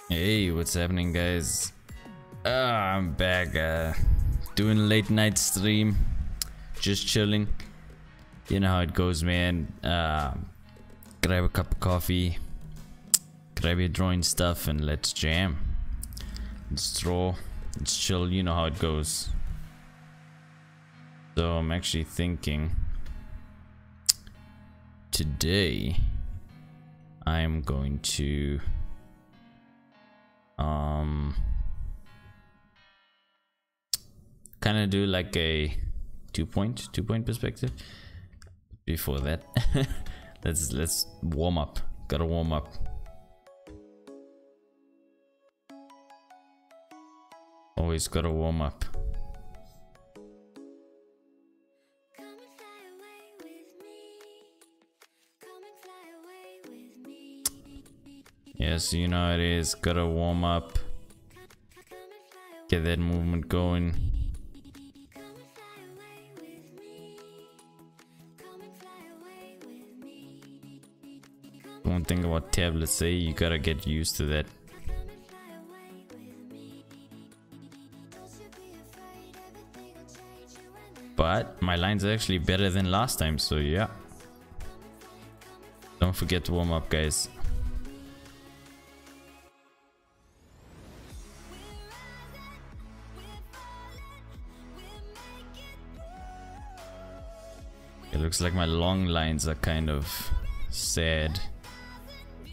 Hey, what's happening, guys? I'm back doing a late night stream, just chilling. You know how it goes, man. Grab a cup of coffee, grab your drawing stuff, and let's jam. Let's draw, let's chill. You know how it goes. So I'm actually thinking today I'm going to kind of do like a two-point perspective. Before that, let's warm up. Gotta warm up. Always gotta warm up. Yes, you know how it is. Gotta warm up. Get that movement going. One thing about tablets, say you gotta get used to that. But my lines are actually better than last time, so yeah. Don't forget to warm up, guys. It looks like my long lines are kind of sad,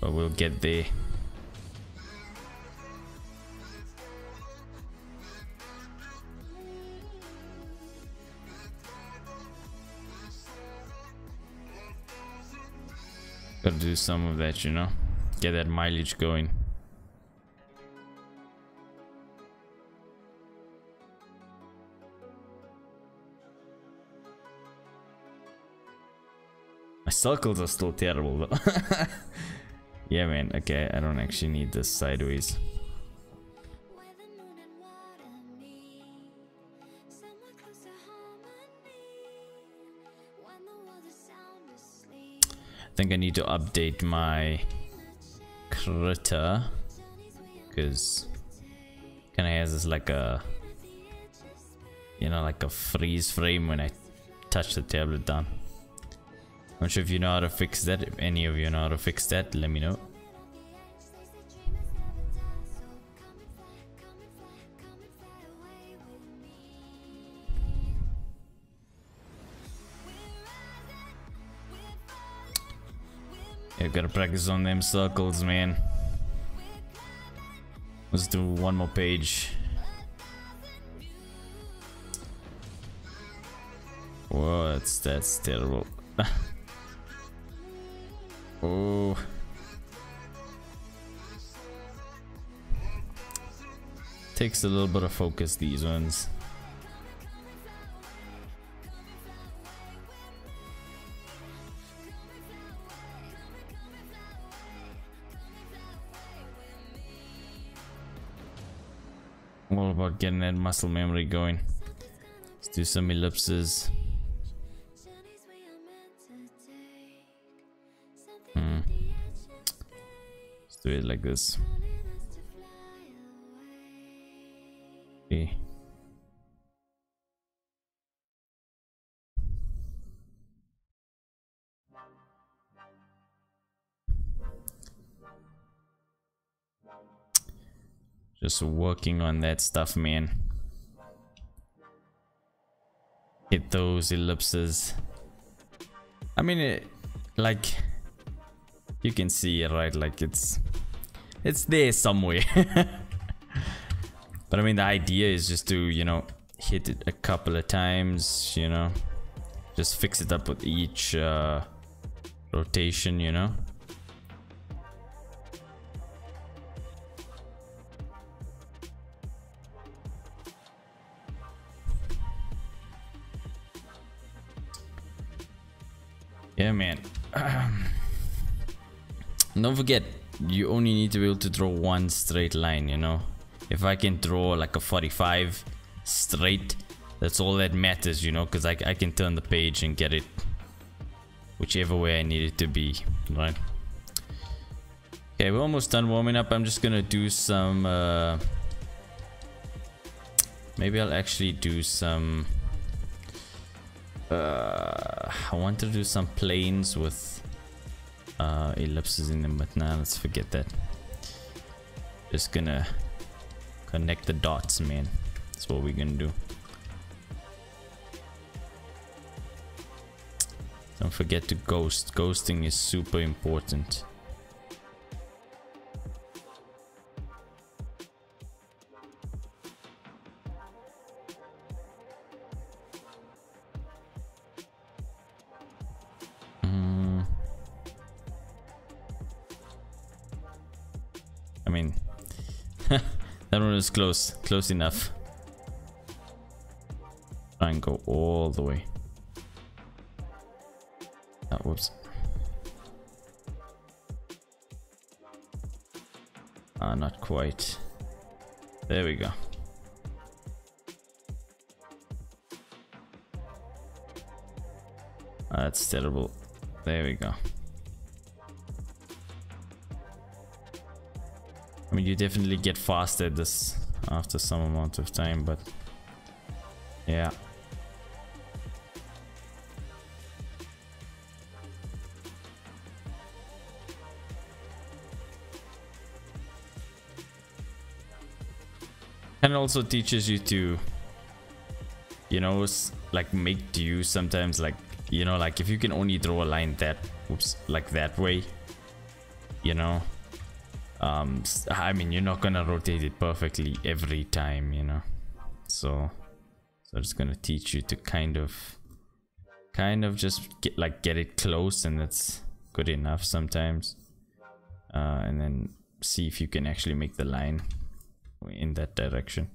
but we'll get there. Gotta do some of that, you know, get that mileage going. My circles are still terrible though. Yeah, man. Okay, I don't actually need this sideways. I think I need to update my critter because kind of has this like a, you know, like a freeze frame when I touch the tablet down. I'm not sure if you know how to fix that. If any of you know how to fix that, let me know. Yeah, gotta practice on them circles, man. Let's do one more page. Whoa, that's terrible. Oh. Takes a little bit of focus, these ones. All about getting that muscle memory going. Let's do some ellipses. Let's do it like this. Okay. Just working on that stuff, man. Hit those ellipses. I mean, like, you can see it, right? Like it's there somewhere. But I mean, the idea is just to, you know, hit it a couple of times, you know, just fix it up with each rotation, you know. Yeah, man. Don't forget, you only need to be able to draw one straight line, you know. If I can draw like a 45 straight, that's all that matters, you know, because I can turn the page and get it whichever way I need it to be, right? Okay, we're almost done warming up. I'm just gonna do some maybe I'll actually do some I want to do some planes with ellipses in them, but now let's forget that. Just gonna connect the dots, man. That's what we're gonna do. Don't forget to ghost. Ghosting is super important. I mean, that one was close enough. Try and go all the way. Oh, whoops. Not quite. There we go. That's terrible. There we go. I mean, you definitely get faster at this after some amount of time, but yeah. And it also teaches you to, you know, like make do sometimes, like, you know, like if you can only draw a line that, oops, like that way, you know, I mean, you're not gonna rotate it perfectly every time, you know, so it's gonna teach you to kind of just get it close, and that's good enough sometimes, and then see if you can actually make the line in that direction.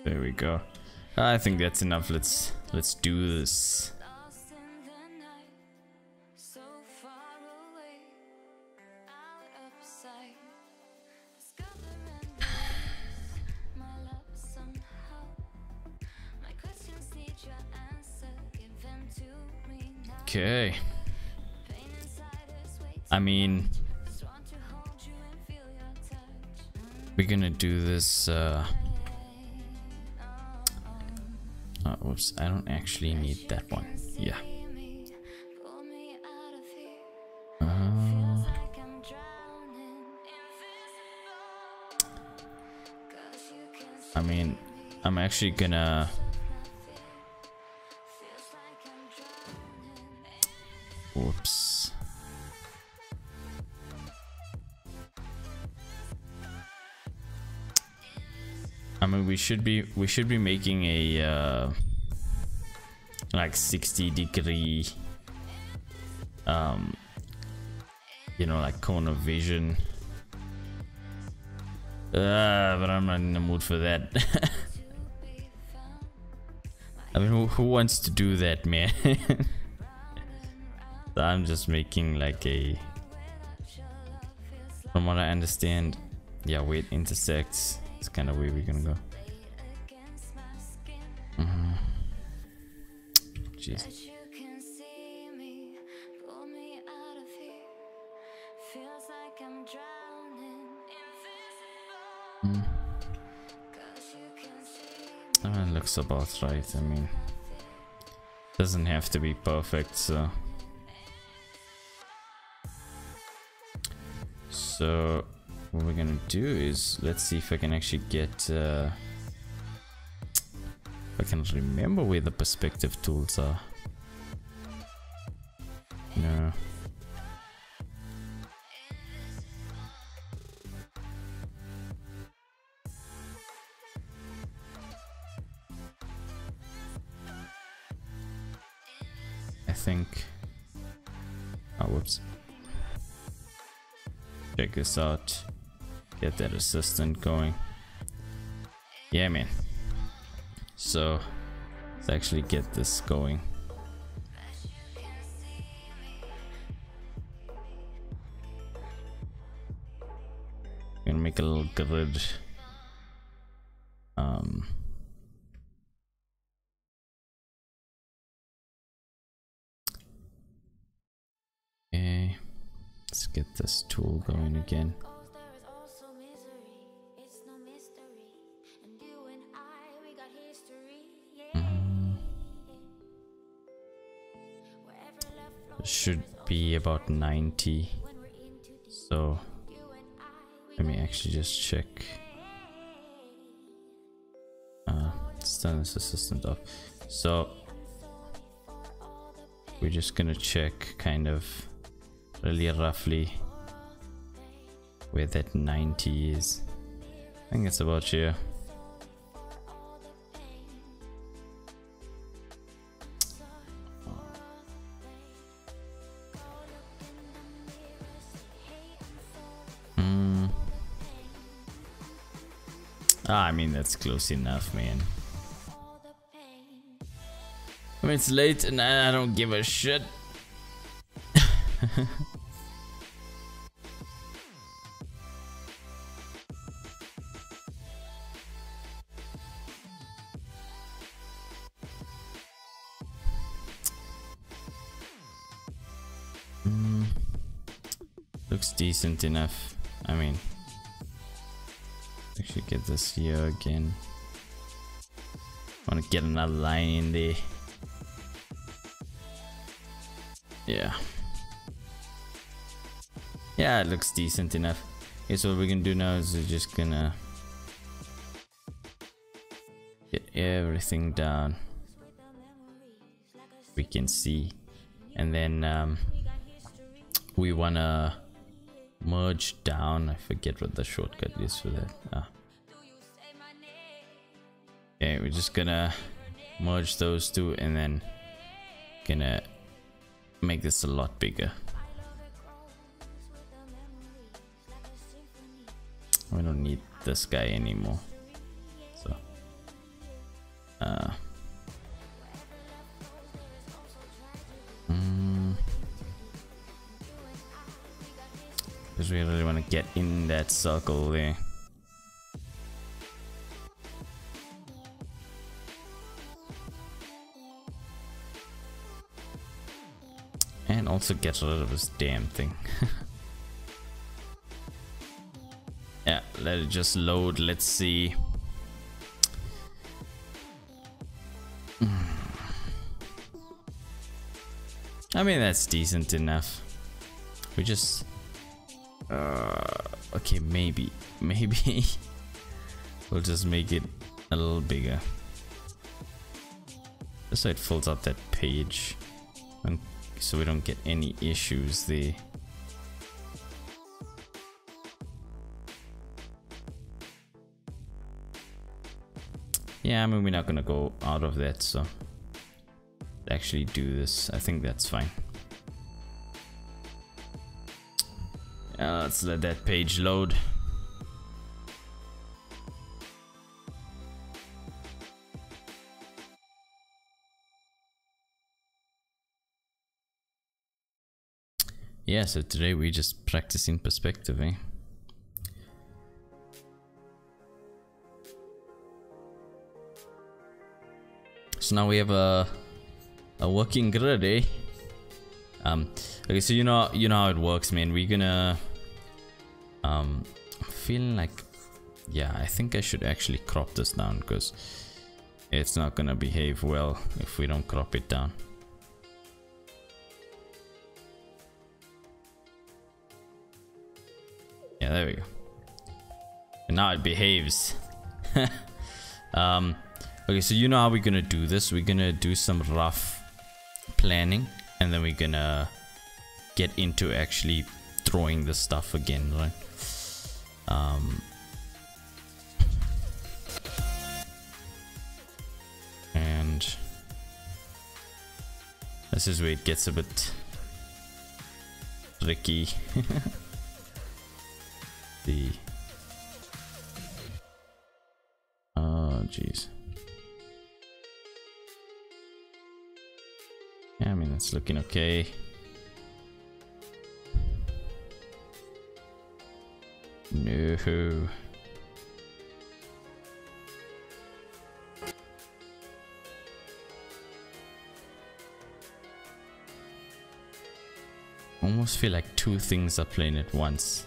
There we go. I think that's enough. Let's do this. Okay. I mean, we're gonna do this whoops, I don't actually need that one. Yeah. I mean, I'm actually gonna whoops. I mean, we should be making a like 60-degree you know, like cone of vision, but I'm not in the mood for that. I mean, who wants to do that, man? So I'm just making like a, from what I understand, yeah, where it intersects, it's kind of where we're gonna go. Jeez. That looks about right. I mean, doesn't have to be perfect, so what we're gonna do is, let's see if I can actually get if I can remember where the perspective tools are. No. I think Oh, whoops. Check this out. Get that assistant going. Yeah, man. So let's actually get this going. Gonna make a little grid. Okay, let's get this tool going again. Should be about 90. So let me actually just check. Let's turn this assistant off. So we're just gonna check kind of really roughly where that 90 is. I think it's about here. I mean, that's close enough, man. I mean, it's late and I don't give a shit. Looks decent enough. I mean, actually get this here again. Want to get another line in there. Yeah, it looks decent enough. Okay, so what we're gonna do now is we're just gonna get everything down we can see, and then we wanna merge down. I forget what the shortcut is for that. Okay, we're just gonna merge those two and then gonna make this a lot bigger. We don't need this guy anymore. So because we really want to get in that circle there. And also get rid of this damn thing. Yeah, let it just load. Let's see. I mean, that's decent enough. We just okay, maybe we'll just make it a little bigger just so it fills out that page, and so we don't get any issues there. Yeah, I mean, we're not gonna go out of that, so actually do this. I think that's fine. Let's let that page load. Yeah, so today we just practicing perspective, eh? So now we have a working grid, eh? Okay, so you know how it works, man. We're gonna I'm feeling like, yeah, I think I should actually crop this down because it's not gonna behave well if we don't crop it down. Yeah, there we go. And now it behaves. Okay, so you know how we're gonna do this. We're gonna do some rough planning and then we're gonna get into actually throwing the stuff again, right? And this is where it gets a bit tricky. The oh jeez. Yeah, I mean it's looking okay. No. Almost feel like two things are playing at once,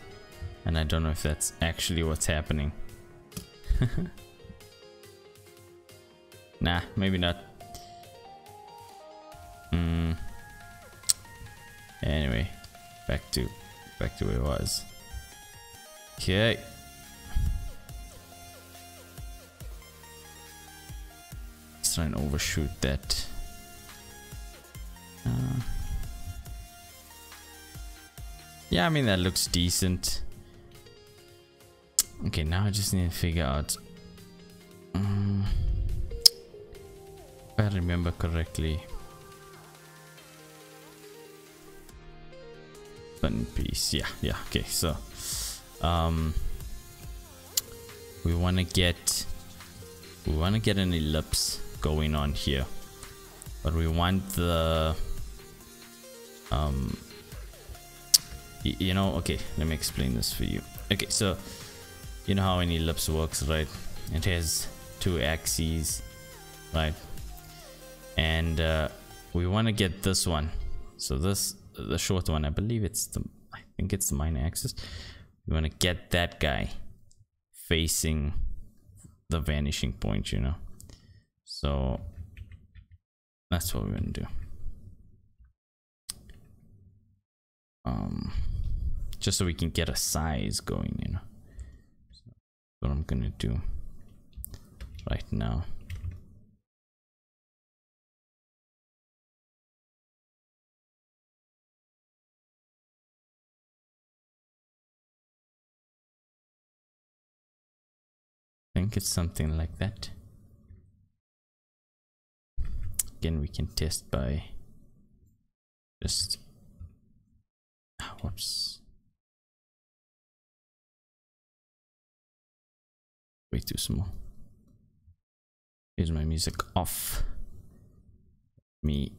and I don't know if that's actually what's happening. Nah, maybe not. Anyway, back to where it was. Okay. Let's try and overshoot that. Yeah, I mean that looks decent. Okay, now I just need to figure out. If I remember correctly. Button piece, yeah, okay, so we want to get an ellipse going on here, but we want the you know, okay, let me explain this for you. Okay, so you know how an ellipse works, right? It has two axes, right? And we want to get this one, so the short one, I believe I think it's the minor axis. We want to get that guy facing the vanishing point, you know. So that's what we're gonna do. Just so we can get a size going, you know. So that's what I'm gonna do right now. I think it's something like that. Again, we can test by just whoops, way too small. Here's my music off. Let me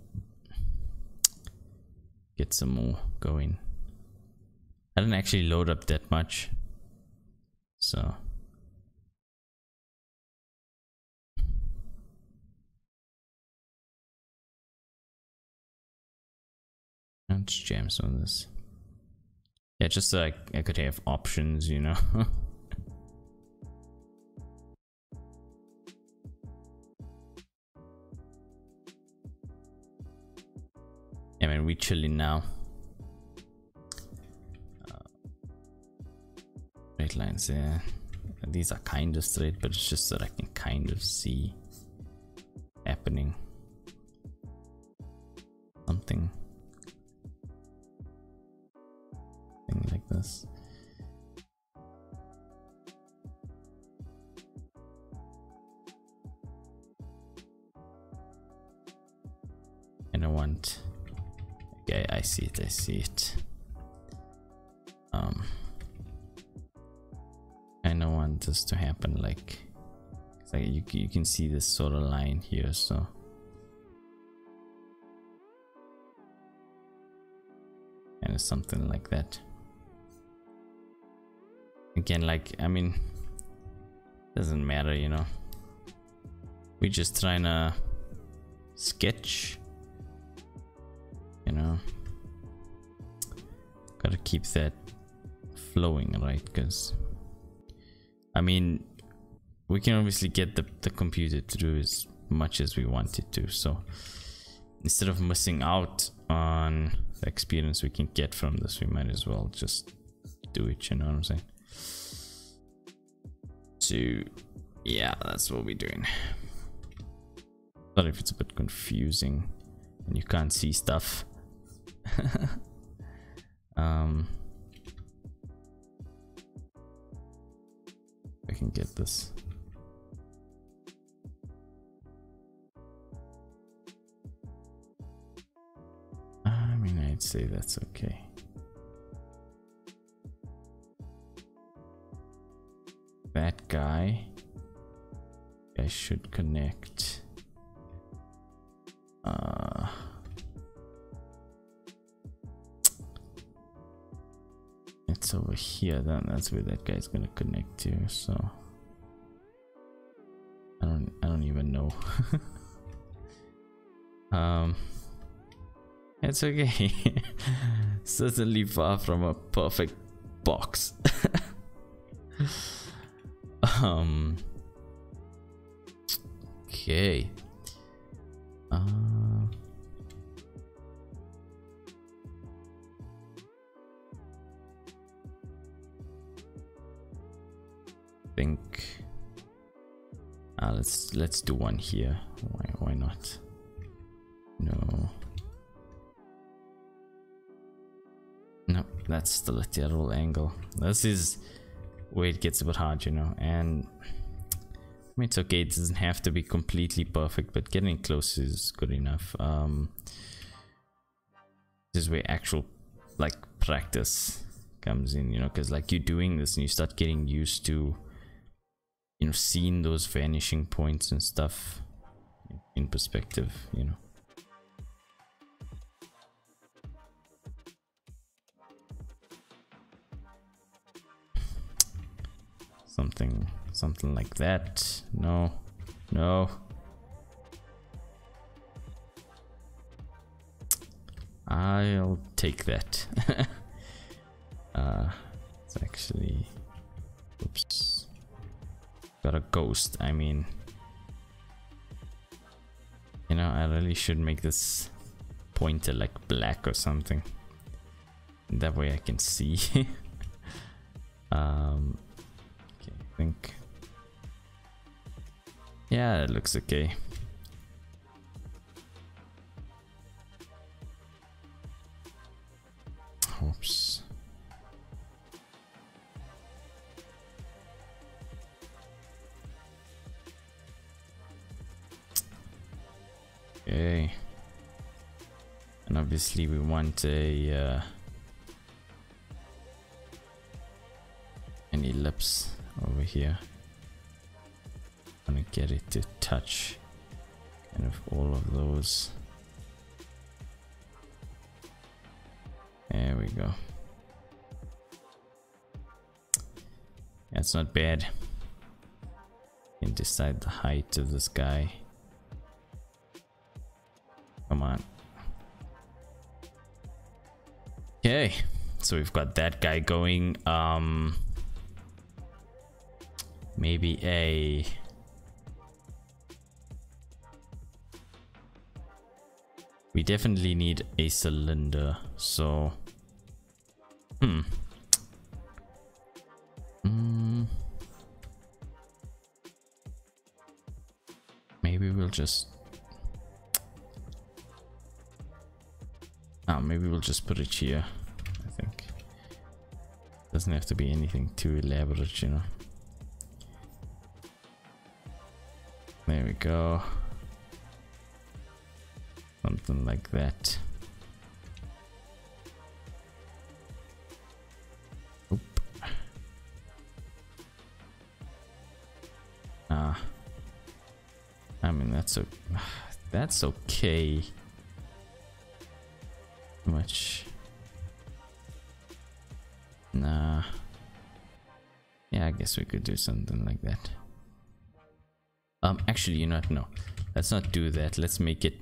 get some more going. I didn't actually load up that much, so let's jam some of this. Yeah, just so I could have options, you know. I mean, we chilling now. Straight lines, yeah. These are kind of straight, but it's just that I can kind of see happening. Something like this. And I want, okay, I see it. And I want this to happen like you can see this sort of line here, so and it's something like that. Again, like, I mean, doesn't matter, you know. We just trying to sketch, you know. Gotta keep that flowing, right? Because I mean, we can obviously get the computer to do as much as we want it to, so instead of missing out on the experience we can get from this, we might as well just do it, you know what I'm saying? So yeah, that's what we're doing. Sorry if it's a bit confusing and you can't see stuff. I can get this. I mean, I'd say that's okay. that guy. I should connect. It's over here. Then that's where that guy's gonna connect to. So I don't even know. It's okay. Certainly far from a perfect box. Okay. Think. Let's do one here. Why not? No. No, that's still a terrible angle. This is where it gets a bit hard, you know. And I mean, it's okay. It doesn't have to be completely perfect, but getting close is good enough. This is where actual like practice comes in, you know, because like you're doing this and you start getting used to, you know, seeing those vanishing points and stuff in perspective, you know. Something like that. No. I'll take that. It's actually, oops, got a ghost. I mean, you know, I really should make this pointer like black or something. That way I can see. Okay, I think, yeah, it looks okay. Oops. Okay. And obviously we want an ellipse over here. I want to get it to touch kind of all of those. There we go. That's not bad. You can decide the height of this guy. Come on. Okay, so we've got that guy going. Maybe a we definitely need a cylinder, so maybe we'll just maybe we'll just put it here. I think doesn't have to be anything too elaborate, you know. There we go. Something like that. Oop. I mean, that's okay. Much. Nah. Yeah, I guess we could do something like that. Actually, you know what? No, let's not do that. Let's make it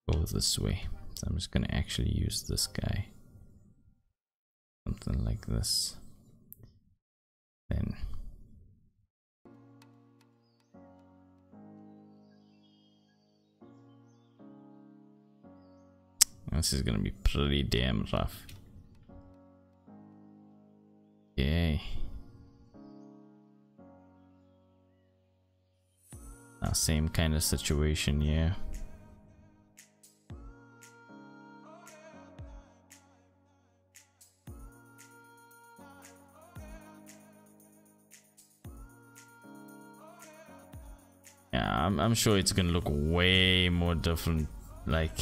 go this way. So I'm just gonna actually use this guy. Something like this. Then this is gonna be pretty damn rough. Okay. Now, same kind of situation, yeah. Yeah, I'm sure it's gonna look way more different, like.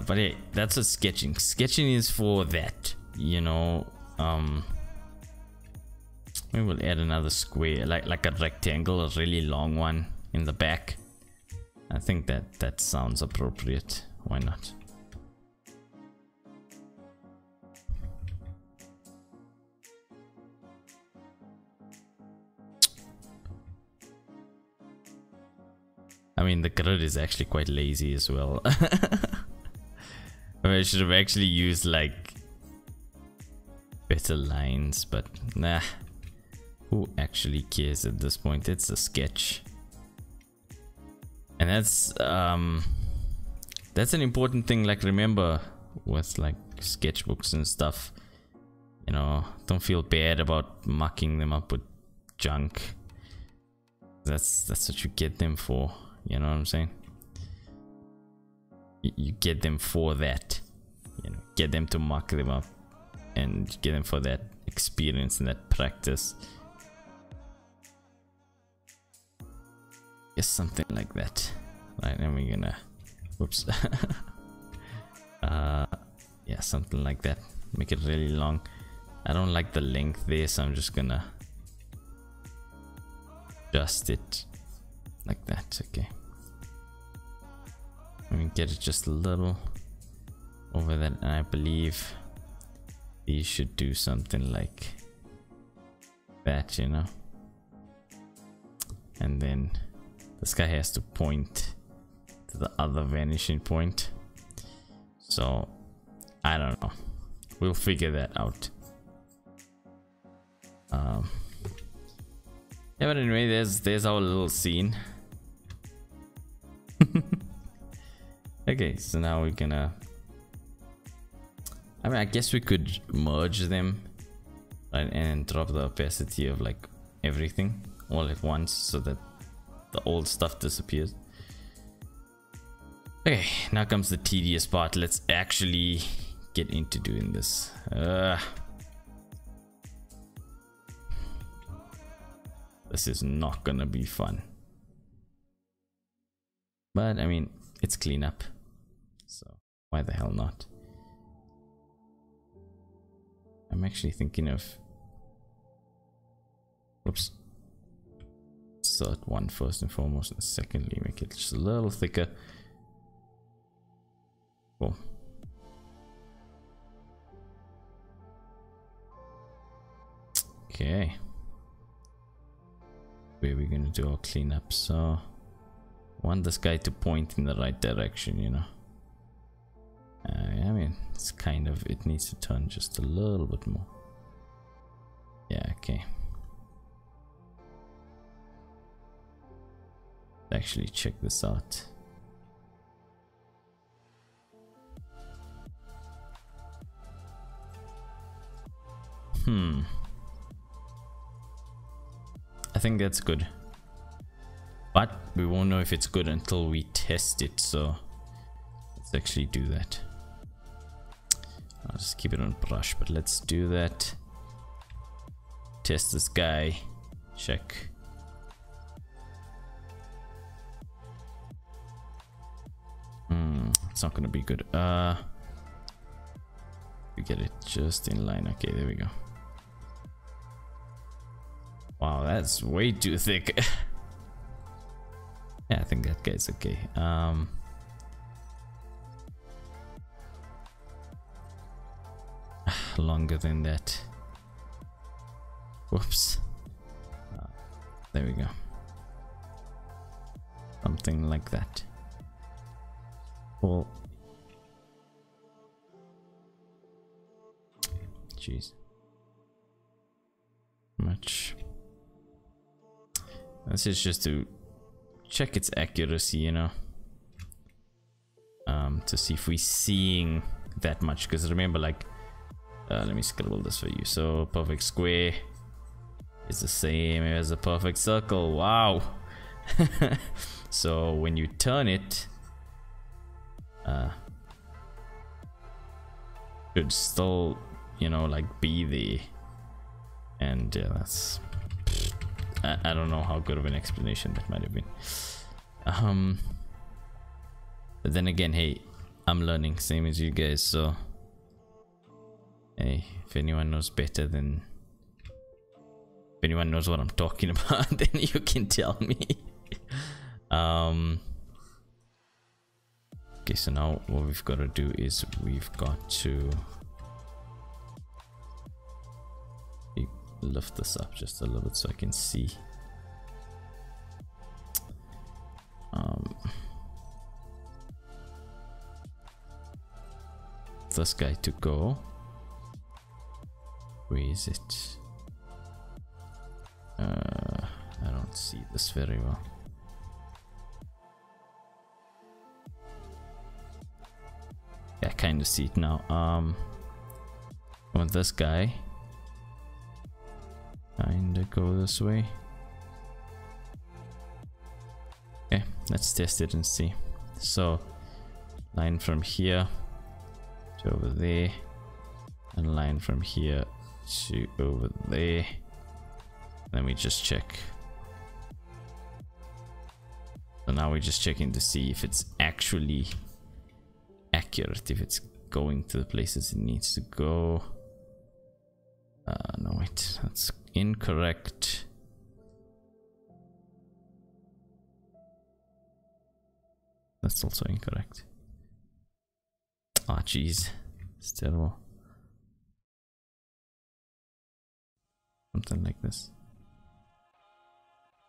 But hey, that's what sketching is for. That, you know, Maybe we'll add another square, like a rectangle, a really long one in the back. I think that sounds appropriate. Why not? I mean, the grid is actually quite lazy as well. I mean, I should have actually used like better lines, but nah. Who actually cares at this point? It's a sketch. And that's an important thing. Like, remember with like sketchbooks and stuff, you know, don't feel bad about mucking them up with junk. That's what you get them for. You know what I'm saying? You get them for that. You know, get them to muck them up, and get them for that experience and that practice. Yes, something like that. Right, and we're gonna, whoops. Yeah, something like that. Make it really long. I don't like the length there, so I'm just gonna adjust it like that. Okay. Let me get it just a little over that, and I believe these should do something like that, you know. And then this guy has to point to the other vanishing point. So I don't know. We'll figure that out. Yeah, but anyway, there's our little scene. Okay, so now we're gonna, I mean, I guess we could merge them, right, and drop the opacity of like everything all at once so that the old stuff disappears. Okay, now comes the tedious part. Let's actually get into doing this. This is not gonna be fun. But I mean, it's cleanup, so why the hell not? I'm actually thinking of, whoops, insert one first and foremost, and secondly make it just a little thicker. Cool. Okay, where are we gonna do our cleanup? So want this guy to point in the right direction, you know. I mean, it's kind of, it needs to turn just a little bit more. Yeah, okay. Actually, check this out. I think that's good. But we won't know if it's good until we test it, so let's actually do that. I'll just keep it on brush, but let's do that. Test this guy. Check. It's not gonna be good. We get it just in line. Okay, there we go. Wow, that's way too thick. Yeah, I think that guy's okay. Longer than that. Whoops. There we go. Something like that. Cool. Jeez. Much. This is just to check its accuracy, you know, to see if we're seeing that much. Because remember, like, let me scribble this for you. So perfect square is the same as a perfect circle. Wow. So when you turn it, should still, you know, like be there. And yeah, that's, I don't know how good of an explanation that might have been. But then again, hey, I'm learning same as you guys, so Hey, if anyone knows better than... If anyone knows what I'm talking about, then you can tell me. Okay, so now what we've got to do is we've got to lift this up just a little bit so I can see. This guy to go. Where is it? I don't see this very well. Yeah, I kind of see it now. I want this guy kind of go this way. Okay, let's test it and see. So line from here to over there, and line from here to over there. Then we just check. So now we're just checking to see if it's actually accurate, if it's going to the places it needs to go. No, wait, that's incorrect. That's also incorrect. Ah, oh, jeez, it's terrible. Something like this.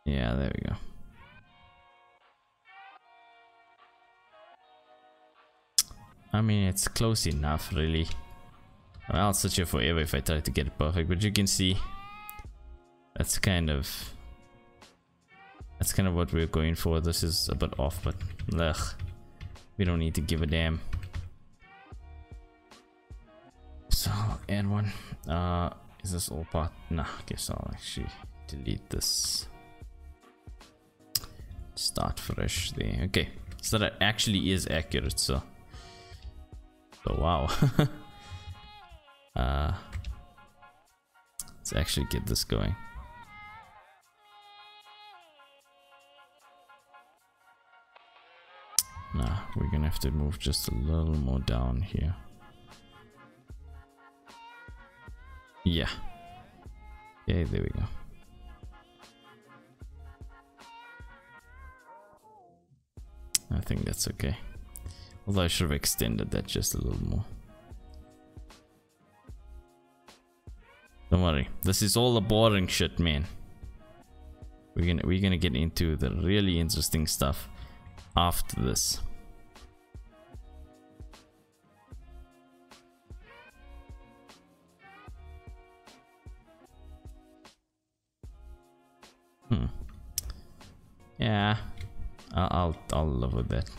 Yeah, there we go. I mean, it's close enough, really. I'll sit here forever if I try to get it perfect, but you can see that's kind of what we're going for. This is a bit off, but ugh, we don't need to give a damn. So add one. Is this all part? Nah, I guess I'll actually delete this. Start fresh there. Okay, so that actually is accurate. So wow. Let's actually get this going. Nah, we're gonna have to move just a little more down here. Yeah. Yeah, there we go. I think that's okay. Although I should have extended that just a little more. Don't worry, this is all the boring shit, man. We're gonna get into the really interesting stuff after this. Yeah, I'll live with that.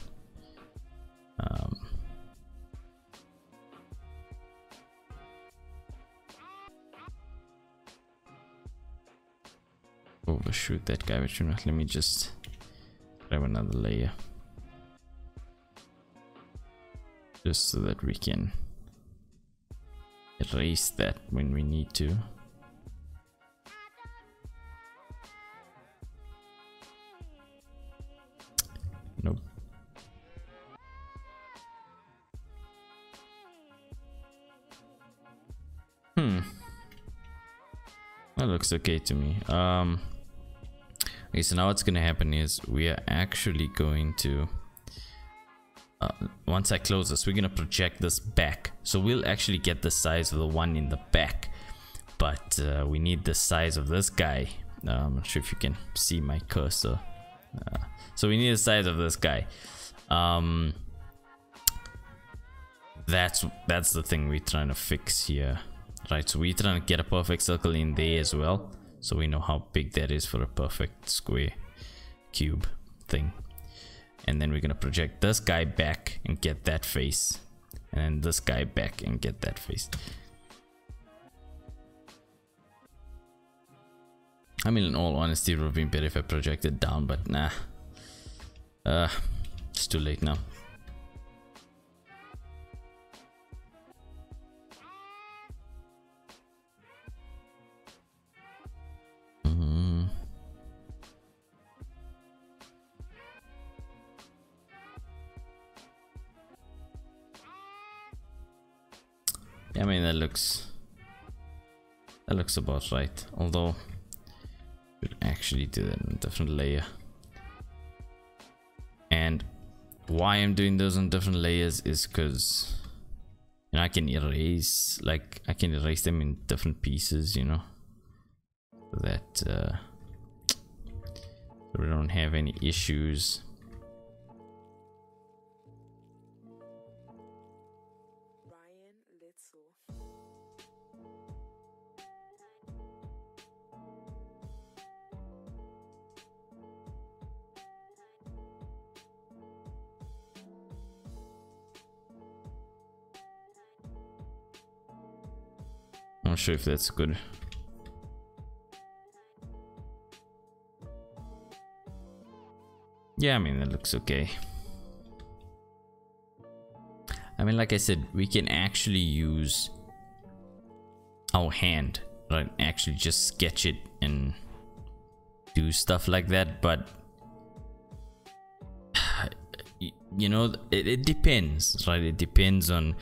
Overshoot that guy, but let me just grab another layer, just so that we can erase that when we need to. Nope. That looks okay to me. Okay, so now what's gonna happen is we are actually going to once I close this, we're gonna project this back, so we'll actually get the size of the one in the back, but we need the size of this guy. I'm not sure if you can see my cursor. So we need the size of this guy. That's the thing we're trying to fix here, right? So we're trying to get a perfect circle in there as well, so we know how big that is for a perfect square cube thing. And then we're gonna project this guy back and get that face, and then this guy back and get that face. I mean, in all honesty, it would have been better if I projected down, but nah. It's too late now. Yeah, I mean that looks about right. Although we could actually do that in a different layer. And why I'm doing those on different layers is because, you know, I can erase them in different pieces, you know, so that we don't have any issues. I'm not sure if that's good. Yeah, I mean, that looks okay. I mean, like I said, we can actually use our hand, right? Actually just sketch it and do stuff like that, but you know, it depends, right? It depends on,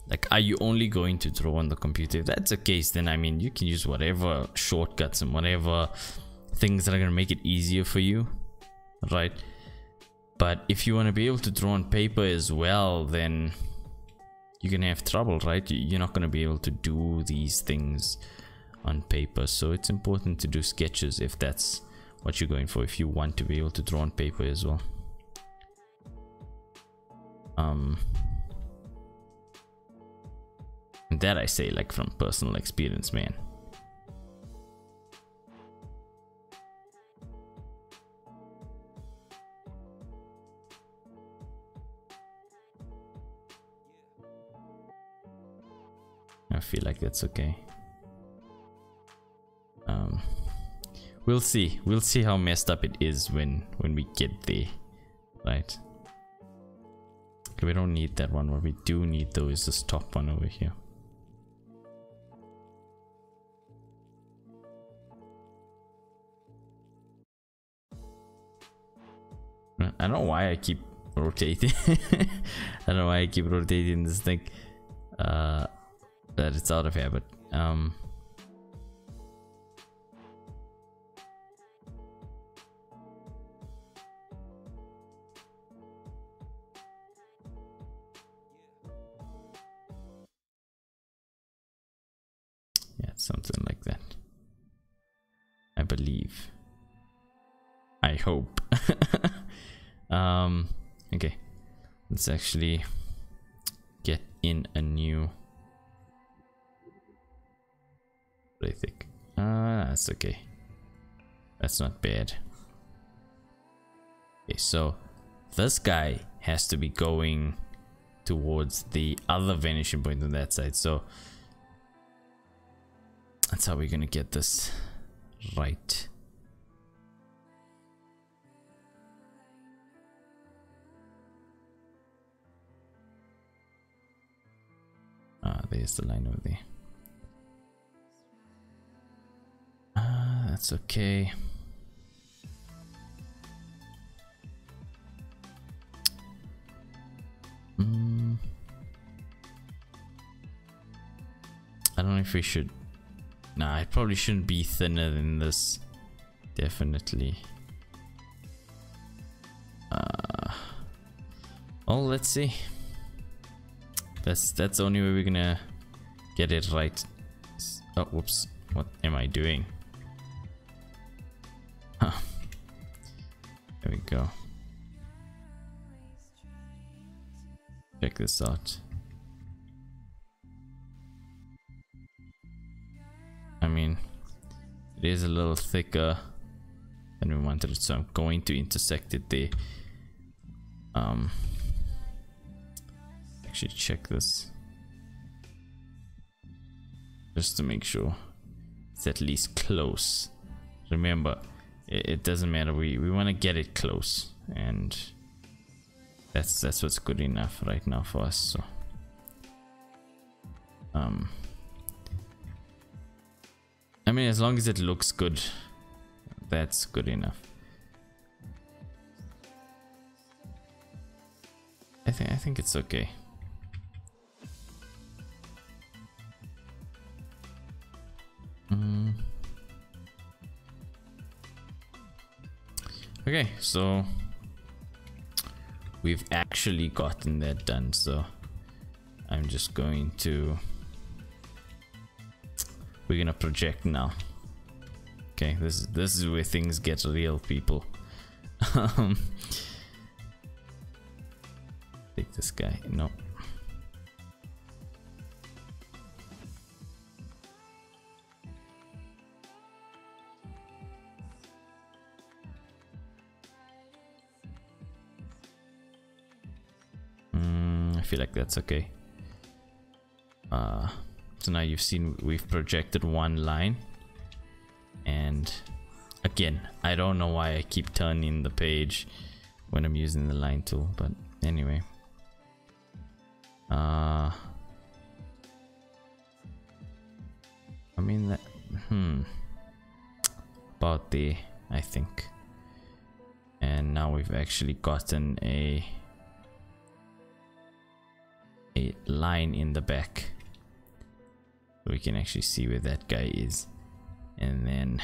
like, are you only going to draw on the computer? If that's the case, then I mean, you can use whatever shortcuts and whatever things that are going to make it easier for you, right? But if you want to be able to draw on paper as well, then you're going to have trouble, right? You're not going to be able to do these things on paper. So it's important to do sketches if that's what you're going for, if you want to be able to draw on paper as well. And that I say, like, from personal experience, man. I feel like that's okay. We'll see how messed up it is when we get there, right? Okay, we don't need that one. What we do need though is this top one over here. I don't know why I keep rotating. I don't know why I keep rotating this thing. That it's out of habit. Yeah, something like that. I believe. I hope. Okay. Let's actually get in a new. I think. That's okay. That's not bad. Okay, so this guy has to be going towards the other vanishing point on that side. So that's how we're gonna get this right. There's the line over there. That's okay. I don't know if we should. Nah, it probably shouldn't be thinner than this. Definitely. Oh, let's see. That's the only way we're gonna get it right. Oh, whoops. What am I doing? Huh. There we go. Check this out. I mean, it is a little thicker than we wanted it, so I'm going to intersect it there. Actually check this just to make sure it's at least close. Remember, it doesn't matter, we want to get it close, and that's what's good enough right now for us. So I mean, as long as it looks good, that's good enough. I think it's okay. Okay, so we've actually gotten that done, so I'm just going to, we're gonna project now. Okay, this is where things get real, people. Take this guy. No. I feel like that's okay. So now you've seen we've projected one line, and again, I don't know why I keep turning the page when I'm using the line tool, but anyway. I mean that about there, I think. And now we've actually gotten a line in the back, so we can actually see where that guy is. And then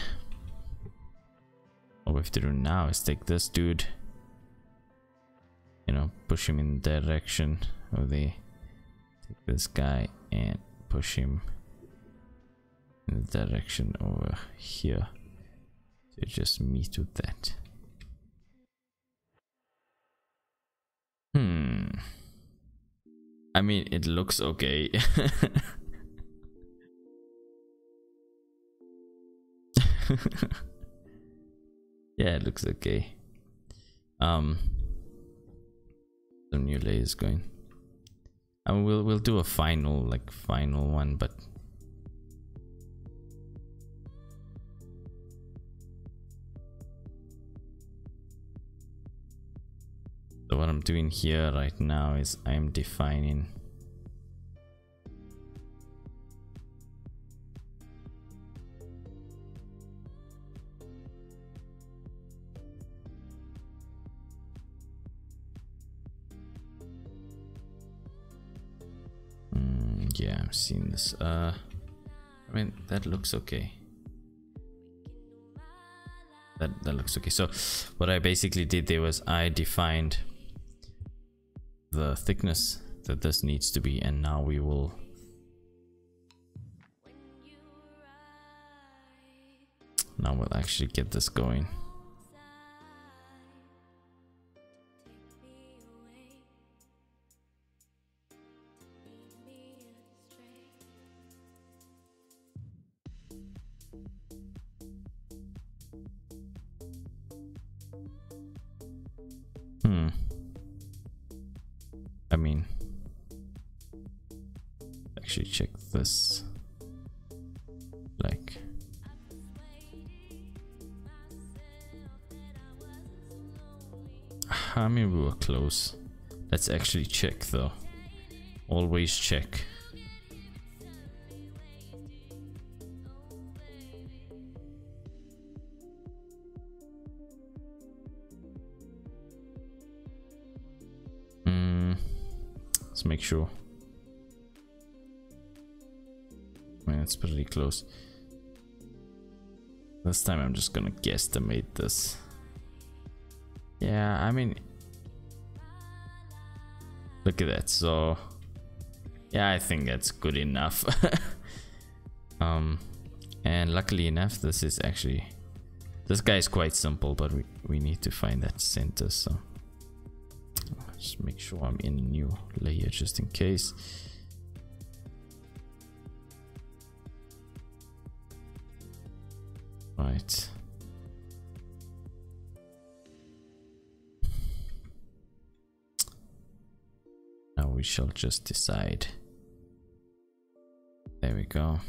all we have to do now is take this dude, you know, push him in the direction of the, take this guy and push him in the direction over here to just meet with that. I mean, it looks okay. Yeah, it looks okay. Some new layers going. I mean, we'll do a final one, but so what I'm doing here right now is I'm defining yeah, I'm seeing this. I mean, that looks okay. That looks okay. So what I basically did there was I defined the thickness that this needs to be, and now we will we'll actually get this going. I mean, actually check this, like, I mean, we were close. Let's actually check though. Always check. Let's make sure. I mean, it's pretty close. This time I'm just gonna guesstimate this. Yeah, I mean, look at that. So yeah, I think that's good enough. And luckily enough, this is actually, this guy is quite simple, but we need to find that center. So just make sure I'm in a new layer just in case. Right. Now we shall just decide. There we go.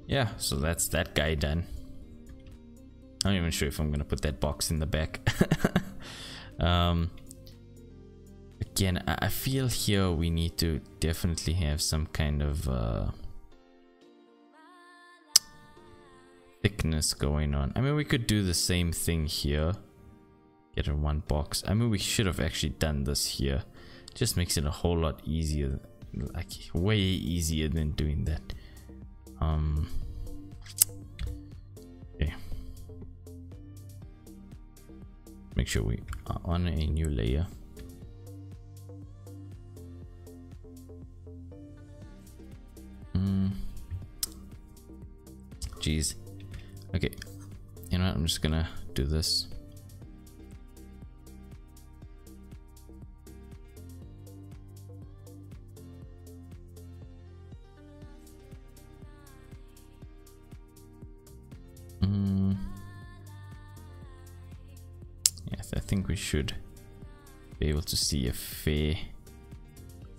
Yeah, so that's that guy done. I'm not even sure if I'm gonna put that box in the back. Again, I feel here we need to definitely have some kind of thickness going on. I mean, we could do the same thing here. get in one box. I mean, we should have actually done this here. Just makes it a whole lot easier, like way easier than doing that. Okay. Make sure we are on a new layer. Jeez. Okay. You know what? I'm just gonna do this. Yes, I think we should be able to see a fair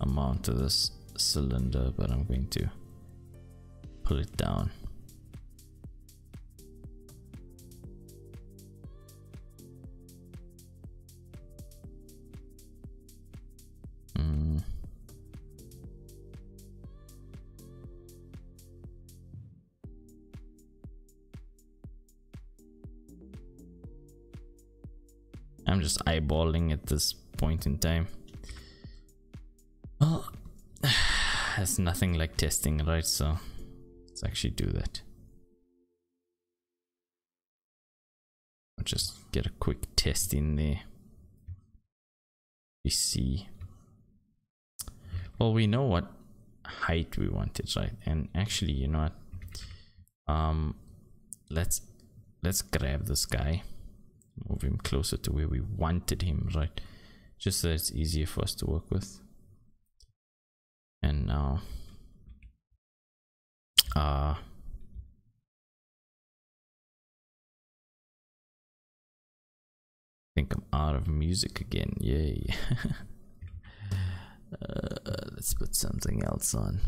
amount of this cylinder, but I'm going to pull it down. I'm just eyeballing at this point in time. Well, there's nothing like testing, right? So let's actually do that. I'll just get a quick test in there. We see. Well, we know what height we wanted, right? And actually, you know what? Let's grab this guy. Move him closer to where we wanted him, right? Just so it's easier for us to work with. And now I think I'm out of music again. Yay. Let's put something else on.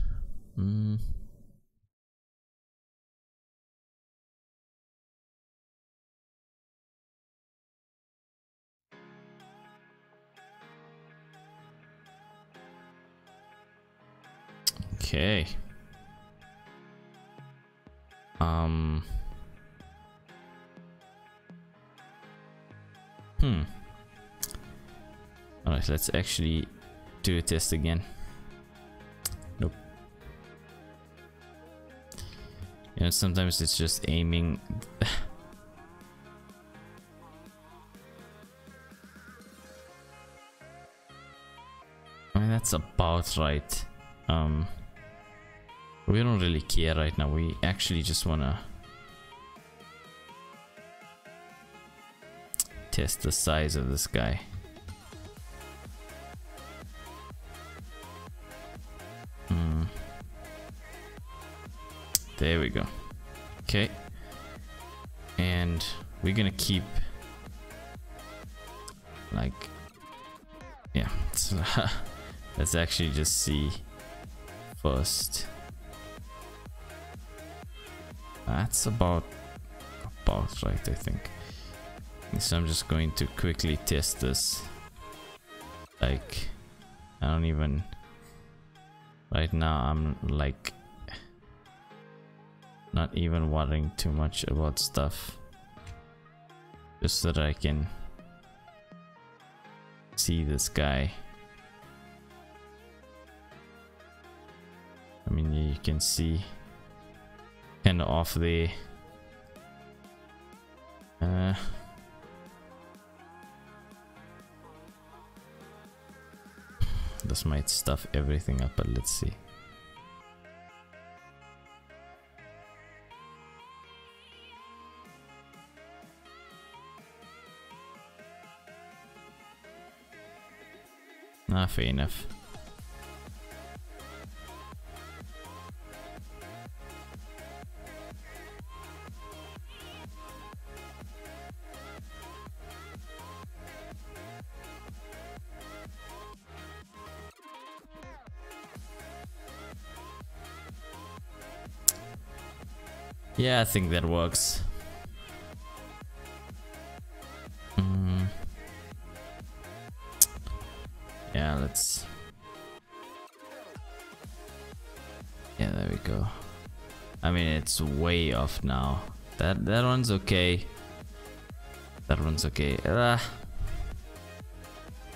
Okay. Alright, let's actually do a test again. Nope. You know, sometimes it's just aiming. I mean, that's about right. We don't really care right now. We actually just wanna test the size of this guy. There we go. Okay. And we're gonna keep like, yeah. So let's actually just see first. That's about right, I think. So I'm just going to quickly test this. Like, I don't even, right now I'm like not even worrying too much about stuff, just so that I can see this guy. I mean, you can see kind of off there. This might stuff everything up, but let's see. Ah, fair enough. Yeah, I think that works. Yeah, let's. Yeah, there we go. I mean, it's way off now. That one's okay. That one's okay.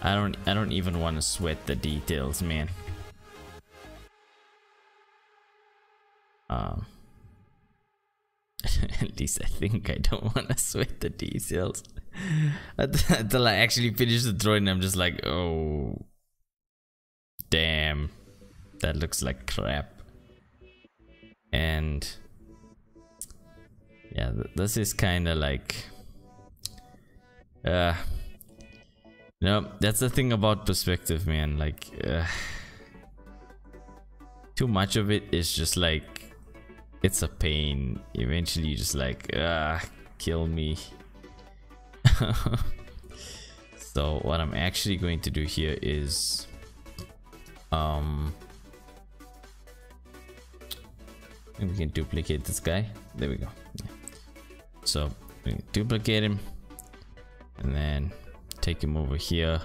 I don't even want to sweat the details, man. At least I think I don't want to sweat the details. Until I actually finish the drawing, I'm just like, oh, damn, that looks like crap. And yeah, this is kind of like, no, that's the thing about perspective, man. Like, too much of it is just like, it's a pain. Eventually you just like, kill me. So what I'm actually going to do here is we can duplicate this guy. There we go. Yeah. So we duplicate him and then take him over here.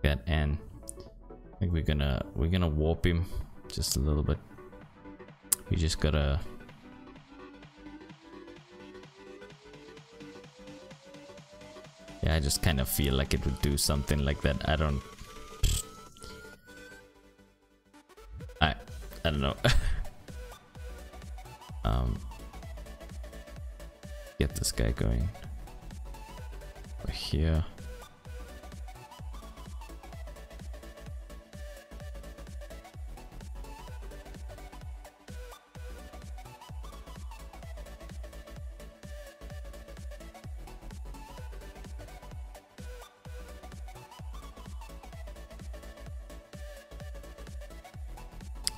That, and I think we're gonna warp him just a little bit. We just gotta I just kind of feel like it would do something like that. I don't know. Get this guy going over here.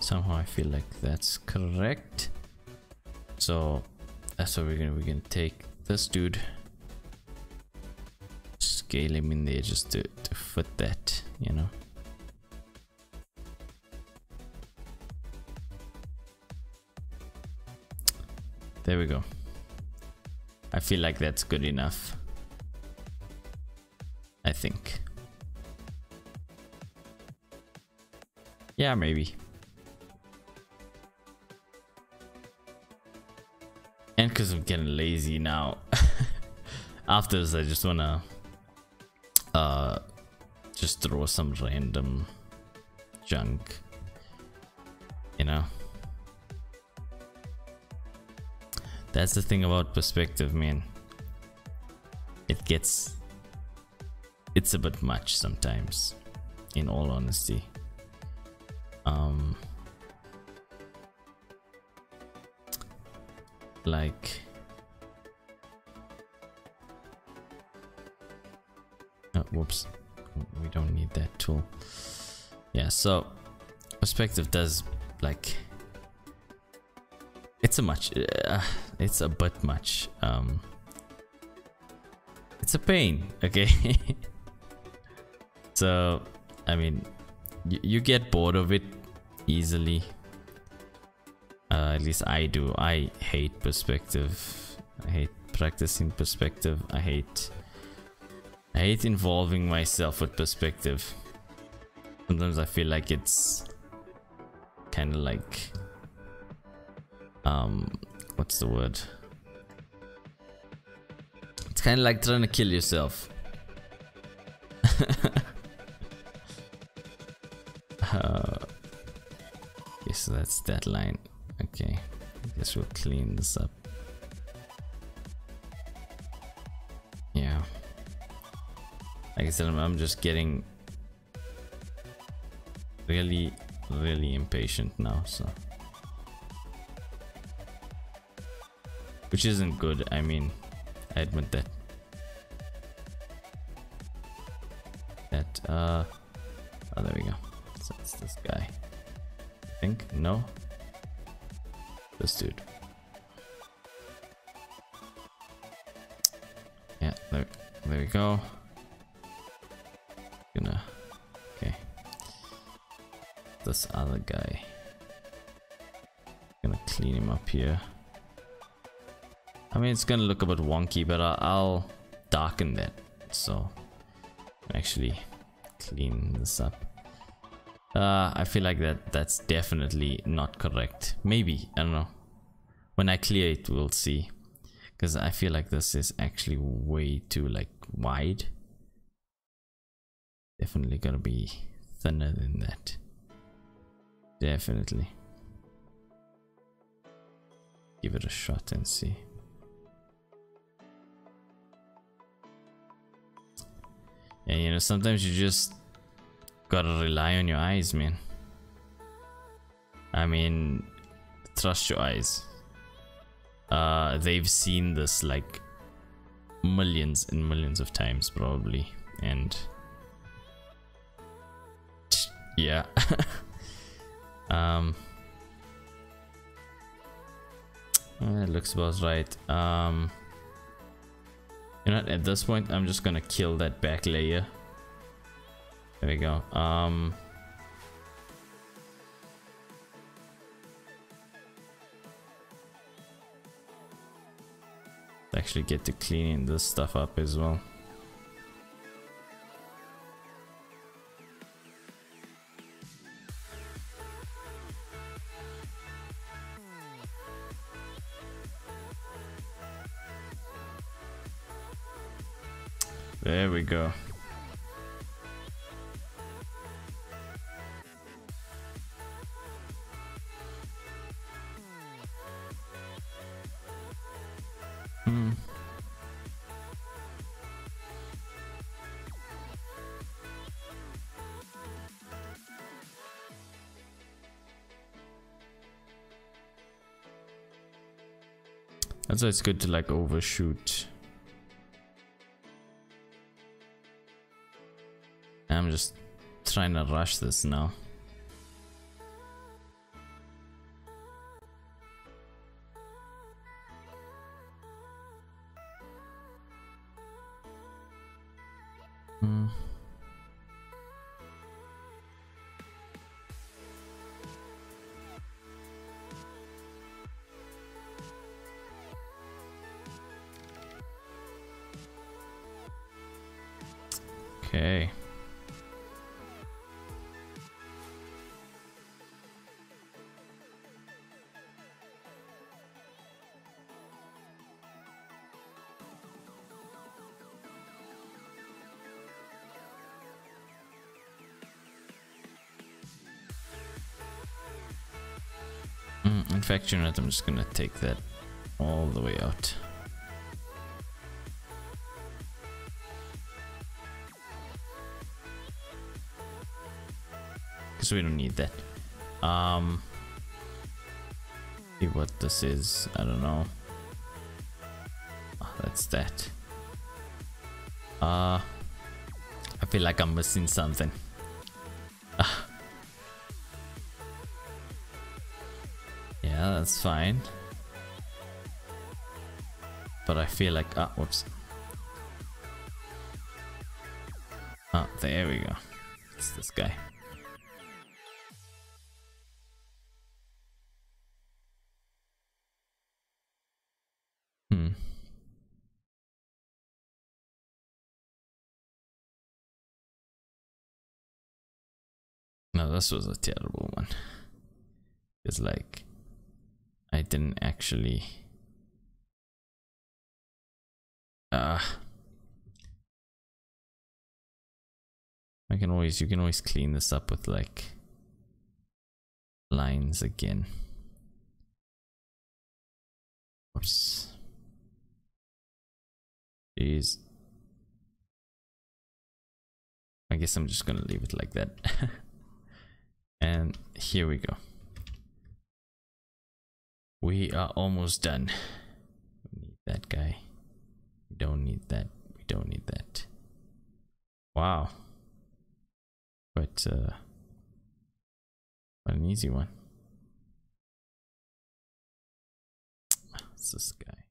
Somehow I feel like that's correct. So that's what we're gonna take this dude, scale him in there just to fit that, you know. There we go. I feel like that's good enough, I think. Yeah, maybe. And because I'm getting lazy now. After this, I just wanna just throw some random junk, you know. That's the thing about perspective, man. It's a bit much sometimes, in all honesty. Like, oh, whoops, we don't need that tool. Yeah, so perspective does, like, it's it's a bit much. It's a pain, okay. So I mean, you get bored of it easily. At least I do. I hate perspective. I hate practicing perspective. I hate involving myself with perspective. Sometimes I feel like it's kind of like, what's the word? It's kind of like trying to kill yourself. Okay, so that's that line. Okay, I guess we'll clean this up. Yeah, like I said, I'm just getting really impatient now, so, which isn't good. I mean, I admit that. Oh, there we go. So it's this guy, I think. No, this dude. Yeah, there we go. Okay, this other guy, gonna clean him up here. I mean, it's gonna look a bit wonky, but I'll darken that, so actually clean this up. I feel like that's definitely not correct. Maybe, I don't know. When I clear it, we'll see. Because I feel like this is actually way too, like, wide. Definitely gonna be thinner than that. Definitely. Give it a shot and see. And you know, sometimes you just gotta rely on your eyes, man. I mean, trust your eyes. They've seen this like millions and millions of times probably, and yeah. It looks about right. You know, at this point I'm just gonna kill that back layer. There we go. Actually get to cleaning this stuff up as well. There we go. That's why it's good to like overshoot. I'm just trying to rush this now. Okay. In fact, you know what, I'm just gonna take that all the way out. Because we don't need that. See what this is, I don't know. Oh, that's that. I feel like I'm missing something. Yeah, that's fine. But I feel like, whoops. There we go. It's this guy. No, this was a terrible one. It's like I didn't actually you can always clean this up with like lines again. Oops. Jeez. I guess I'm just gonna leave it like that. And here we go. We are almost done. We need that guy. We don't need that. We don't need that. Wow. But what an easy one. It's this guy.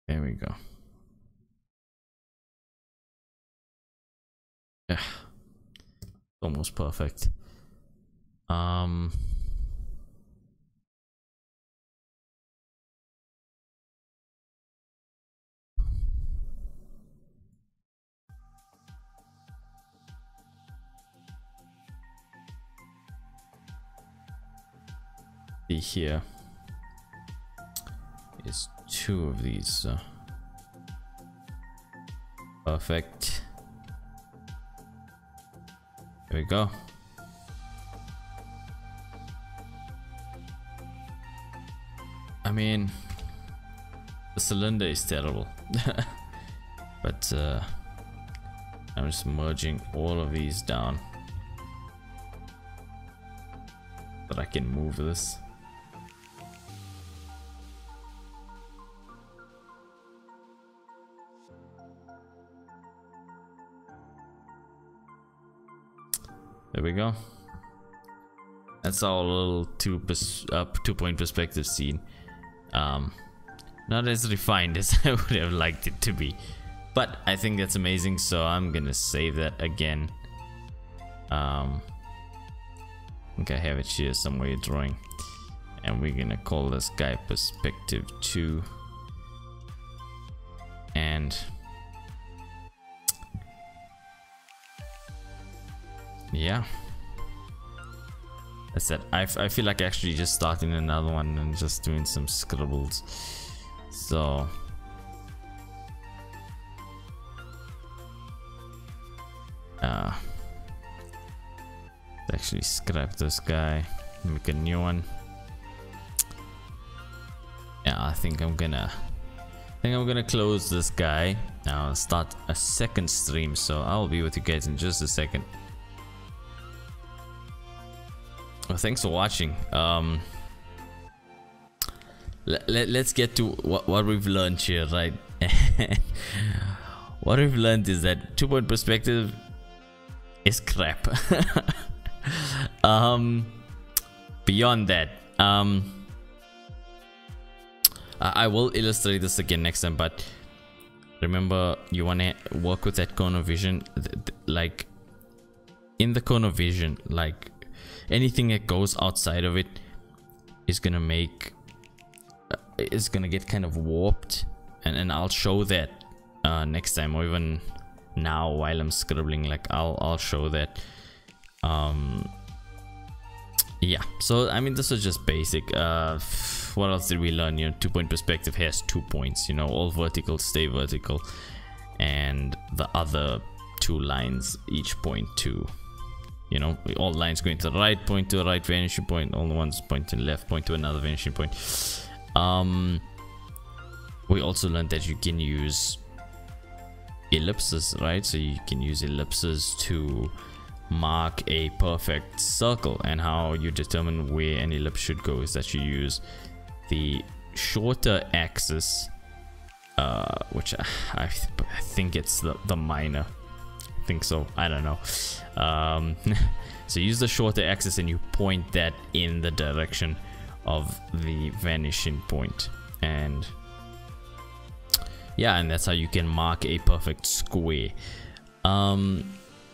There we go. Yeah. Almost perfect. See here is two of these. Perfect. There we go. I mean, the cylinder is terrible. But I'm just merging all of these down so that I can move this. There we go. That's our little two-point perspective scene. Not as refined as I would have liked it to be, but I think that's amazing, so I'm gonna save that again. I think I have it here somewhere, drawing, and we're gonna call this guy perspective 2, and yeah, that's that. I feel like actually just starting another one and just doing some scribbles. So actually scrap this guy, make a new one. Yeah, I think I'm gonna close this guy. I'll start a second stream, so I'll be with you guys in just a second. Well, thanks for watching. Let's get to what we've learned here, right? What we've learned is that two-point perspective is crap. Beyond that, I will illustrate this again next time, but remember, you want to work with that cone of vision. Like in the cone of vision, like anything that goes outside of it is gonna make is gonna get kind of warped, and I'll show that next time, or even now while I'm scribbling. Like I'll show that. Yeah, so I mean, this is just basic. What else did we learn? You know, two-point perspective has 2 points, you know, all vertical stay vertical, and the other 2 lines each point to, you know, all lines going to the right point to a right vanishing point, all the ones pointing left point to another vanishing point. We also learned that you can use ellipses, right? So you can use ellipses to mark a perfect circle, and how you determine where an ellipse should go is that you use the shorter axis, which I think it's the minor. I think so, I don't know. So use the shorter axis and you point that in the direction of the vanishing point, and yeah, and that's how you can mark a perfect square.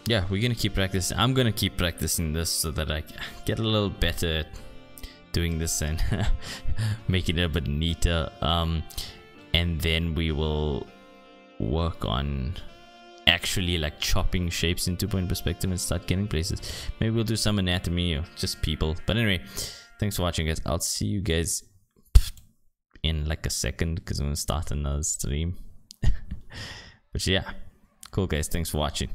Yeah, we're gonna keep practicing. I'm gonna keep practicing this so that I get a little better at doing this and making it a bit neater. And then we will work on actually like chopping shapes in two-point perspective and start getting places. Maybe we'll do some anatomy or just people. But anyway, thanks for watching, guys. I'll see you guys in like a second because I'm gonna start another stream. But yeah, cool, guys. Thanks for watching.